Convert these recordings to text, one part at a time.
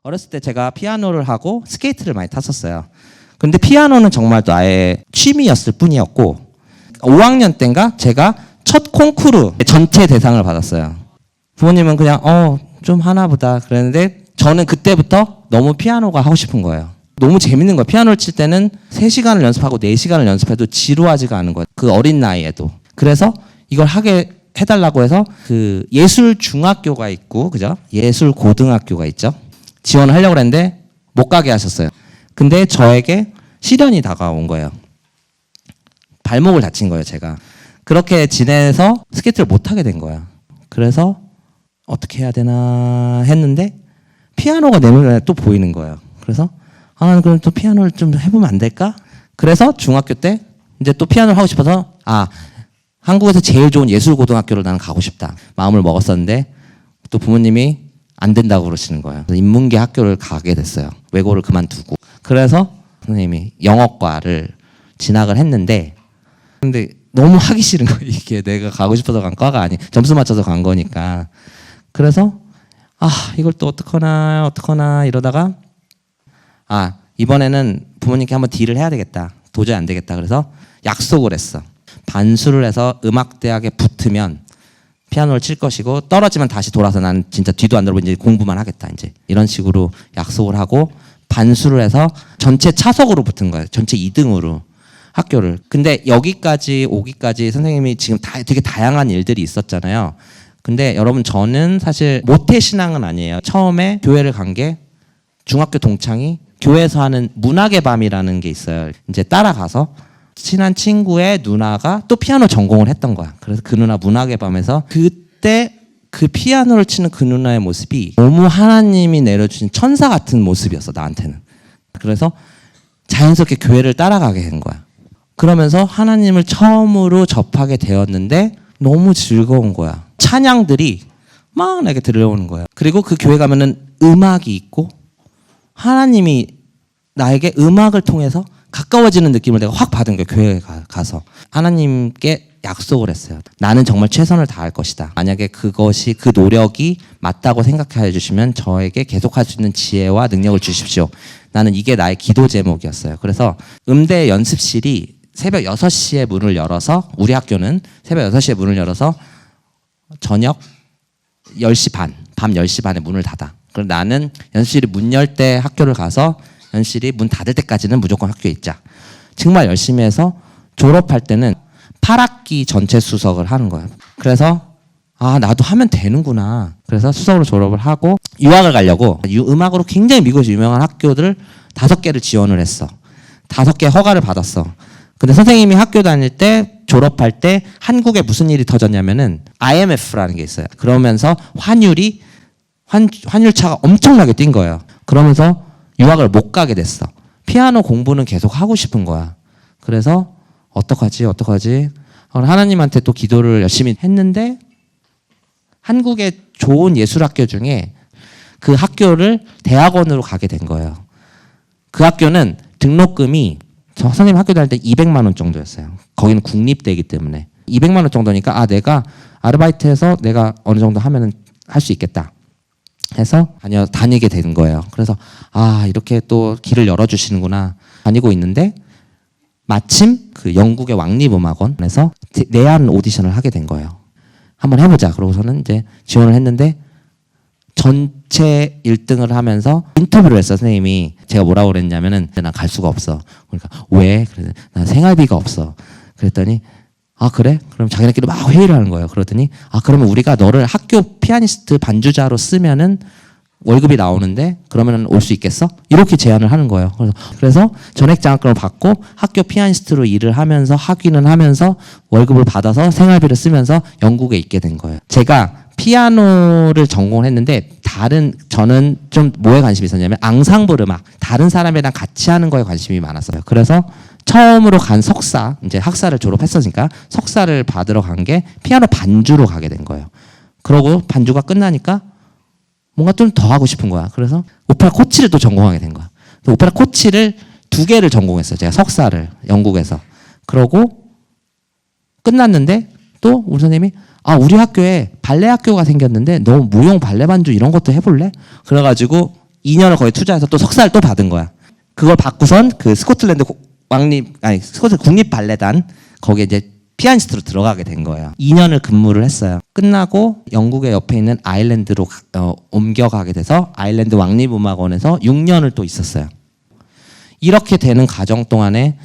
어렸을 때 제가 피아노를 하고 스케이트를 많이 탔었어요. 근데 피아노는 정말 나의 취미였을 뿐이었고 5학년 때인가 제가 첫 콩쿠르 전체 대상을 받았어요. 부모님은 그냥 좀 하나 보다 그랬는데 저는 그때부터 너무 피아노가 하고 싶은 거예요. 너무 재밌는 거예요. 피아노를 칠 때는 3시간을 연습하고 4시간을 연습해도 지루하지가 않은 거예요. 그 어린 나이에도. 그래서 이걸 하게 해달라고 해서 그 예술 중학교가 있고 그죠? 예술 고등학교가 있죠. 지원을 하려고 했는데 못 가게 하셨어요. 근데 저에게 시련이 다가온 거예요. 발목을 다친 거예요, 제가. 그렇게 지내서 스케이트를 못 하게 된 거예요. 그래서 어떻게 해야 되나 했는데 피아노가 내 눈에 또 보이는 거예요. 그래서 그럼 또 피아노를 좀 해보면 안 될까? 그래서 중학교 때 이제 또 피아노를 하고 싶어서 한국에서 제일 좋은 예술고등학교를 나는 가고 싶다. 마음을 먹었었는데 또 부모님이 안 된다고 그러시는 거예요. 인문계 학교를 가게 됐어요. 외고를 그만두고. 그래서 선생님이 영어과를 진학을 했는데 근데 너무 하기 싫은 거예요. 이게 내가 가고 싶어서 간 과가 아니 점수 맞춰서 간 거니까. 그래서 이걸 또 어떡하나 이러다가 이번에는 부모님께 한번 딜을 해야 되겠다. 도저히 안 되겠다. 그래서 약속을 했어. 반수를 해서 음악대학에 붙으면 피아노를 칠 것이고 떨어지면 다시 돌아서 나는 진짜 뒤도 안 돌아보고 이제 공부만 하겠다. 이제 이런 식으로 약속을 하고 반수를 해서 전체 차석으로 붙은 거예요. 전체 2등으로 학교를. 근데 여기까지 오기까지 선생님이 지금 되게 다양한 일들이 있었잖아요. 근데 여러분 저는 사실 모태신앙은 아니에요. 처음에 교회를 간 게 중학교 동창이 교회에서 하는 문학의 밤이라는 게 있어요. 이제 따라가서 친한 친구의 누나가 또 피아노 전공을 했던 거야. 그래서 그 누나 문학의 밤에서 그때 그 피아노를 치는 그 누나의 모습이 너무 하나님이 내려주신 천사 같은 모습이었어, 나한테는. 그래서 자연스럽게 교회를 따라가게 된 거야. 그러면서 하나님을 처음으로 접하게 되었는데 너무 즐거운 거야. 찬양들이 막 내게 들려오는 거야. 그리고 그 교회 가면은 음악이 있고 하나님이 나에게 음악을 통해서 가까워지는 느낌을 내가 확 받은 거예요. 교회에 가서. 하나님께 약속을 했어요. 나는 정말 최선을 다할 것이다. 만약에 그것이 그 노력이 맞다고 생각해 주시면 저에게 계속할 수 있는 지혜와 능력을 주십시오. 나는 이게 나의 기도 제목이었어요. 그래서 음대 연습실이 새벽 6시에 문을 열어서 우리 학교는 새벽 6시에 문을 열어서 저녁 10시 반, 밤 10시 반에 문을 닫아. 그럼 나는 연습실이 문 열 때 학교를 가서 연습실이 문 닫을 때까지는 무조건 학교에 있자. 정말 열심히 해서 졸업할 때는 8학기 전체 수석을 하는 거야. 그래서 나도 하면 되는구나. 그래서 수석으로 졸업을 하고 유학을 가려고 음악으로 굉장히 미국에서 유명한 학교들 5개를 지원을 했어. 5개 허가를 받았어. 근데 선생님이 학교 다닐 때 졸업할 때 한국에 무슨 일이 터졌냐면은 IMF라는 게 있어요. 그러면서 환율차가 엄청나게 뛴 거예요. 그러면서 유학을 못 가게 됐어. 피아노 공부는 계속 하고 싶은 거야. 그래서 어떡하지? 하나님한테 또 기도를 열심히 했는데 한국의 좋은 예술학교 중에 그 학교를 대학원으로 가게 된 거예요. 그 학교는 등록금이 저 선생님 학교 다닐 때 200만 원 정도였어요. 거기는 국립대이기 때문에 200만 원 정도니까 내가 아르바이트해서 내가 어느 정도 하면은 할 수 있겠다 해서 다니게 된 거예요. 그래서 이렇게 또 길을 열어주시는구나. 다니고 있는데 마침 그 영국의 왕립음악원에서 내한 오디션을 하게 된 거예요. 한번 해보자. 그러고서는 이제 지원을 했는데 전체 1등을 하면서 인터뷰를 했어. 선생님이 제가 뭐라고 그랬냐면은 난 갈 수가 없어. 그러니까 왜? 그래서 난 생활비가 없어. 그랬더니 그래? 그럼 자기네끼리 막 회의를 하는 거예요. 그러더니 그러면 우리가 너를 학교 피아니스트 반주자로 쓰면은 월급이 나오는데 그러면 올 수 있겠어? 이렇게 제안을 하는 거예요. 그래서 전액 장학금을 받고 학교 피아니스트로 일을 하면서 학위는 하면서 월급을 받아서 생활비를 쓰면서 영국에 있게 된 거예요. 제가 피아노를 전공을 했는데 저는 좀 뭐에 관심이 있었냐면 앙상블 음악, 다른 사람이랑 같이 하는 거에 관심이 많았어요. 그래서 처음으로 간 석사, 이제 학사를 졸업했으니까 석사를 받으러 간 게 피아노 반주로 가게 된 거예요. 그러고 반주가 끝나니까 뭔가 좀 더 하고 싶은 거야. 그래서 오페라 코치를 또 전공하게 된 거야. 오페라 코치를 2개를 전공했어요. 제가 석사를 영국에서. 그러고 끝났는데 또 우리 선생님이 우리 학교에 발레 학교가 생겼는데 너 무용 발레 반주 이런 것도 해볼래? 그래가지고 2년을 거의 투자해서 또 석사를 또 받은 거야. 그걸 받고선 그 스코틀랜드 스코틀랜드 국립 발레단 거기에 이제 피아니스트로 들어가게 된 거예요. 2년을 근무를 했어요. 끝나고 영국의 옆에 있는 아일랜드로 옮겨가게 돼서 아일랜드 왕립음악원에서 6년을 또 있었어요. 이렇게 되는 과정 동안에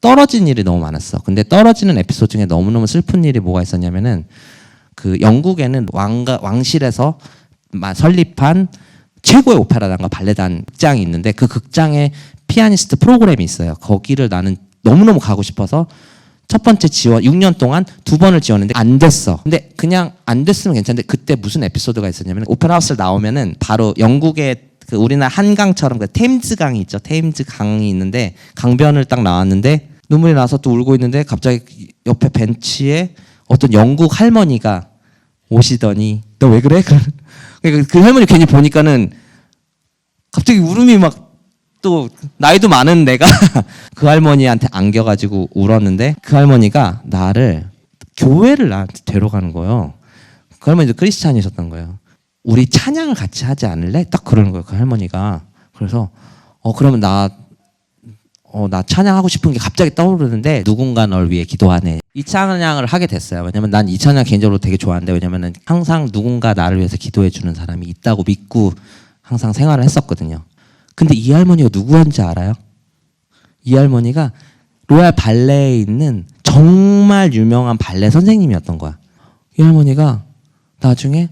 떨어진 일이 너무 많았어. 근데 떨어지는 에피소드 중에 너무너무 슬픈 일이 뭐가 있었냐면은 그 영국에는 왕실에서 설립한 최고의 오페라단과 발레단 극장이 있는데 그 극장에 피아니스트 프로그램이 있어요. 거기를 나는 너무너무 가고 싶어서 첫 번째 지원 6년 동안 2번을 지원했는데 안 됐어. 근데 그냥 안 됐으면 괜찮은데 그때 무슨 에피소드가 있었냐면 오페라 하우스를 나오면은 바로 영국의 그 우리나라 한강처럼 그 테임즈 강이 있죠. 테임즈 강이 있는데 강변을 딱 나왔는데 눈물이 나서 또 울고 있는데 갑자기 옆에 벤치에 어떤 영국 할머니가 오시더니 너 왜 그래? 그 할머니 괜히 보니까는 갑자기 울음이 막 또 나이도 많은 내가 그 할머니한테 안겨가지고 울었는데 그 할머니가 나를 교회를 나한테 데려가는 거예요. 그 할머니도 크리스찬이셨던 거예요. 우리 찬양을 같이 하지 않을래? 딱 그러는 거예요. 그 할머니가. 그래서 그러면 나 찬양하고 싶은 게 갑자기 떠오르는데 누군가 널 위해 기도하네. 이 찬양을 하게 됐어요. 왜냐면 난 이 찬양 개인적으로 되게 좋아하는데 왜냐면은 항상 누군가 나를 위해서 기도해 주는 사람이 있다고 믿고 항상 생활을 했었거든요. 근데 이 할머니가 누구인지 알아요? 이 할머니가 로얄 발레에 있는 정말 유명한 발레 선생님이었던 거야. 이 할머니가 나중에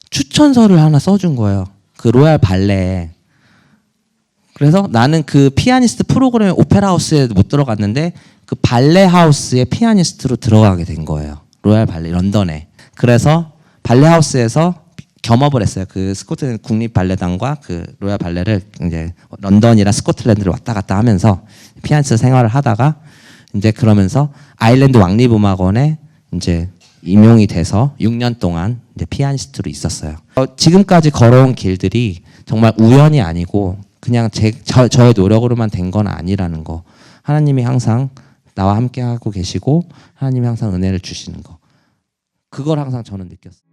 추천서를 하나 써준 거예요. 그 로얄 발레에. 그래서 나는 그 피아니스트 프로그램 오페라 하우스에 못 들어갔는데 그 발레 하우스의 피아니스트로 들어가게 된 거예요. 로얄 발레 런던에. 그래서 발레 하우스에서 겸업을 했어요. 그 스코틀랜드 국립 발레단과 그 로얄 발레를 이제 런던이랑 스코틀랜드를 왔다 갔다 하면서 피아니스트 생활을 하다가 이제 그러면서 아일랜드 왕립음악원에 이제 임용이 돼서 6년 동안 이제 피아니스트로 있었어요. 지금까지 걸어온 길들이 정말 우연이 아니고 그냥 저의 노력으로만 된 건 아니라는 거. 하나님이 항상 나와 함께 하고 계시고 하나님이 항상 은혜를 주시는 거. 그걸 항상 저는 느꼈어요.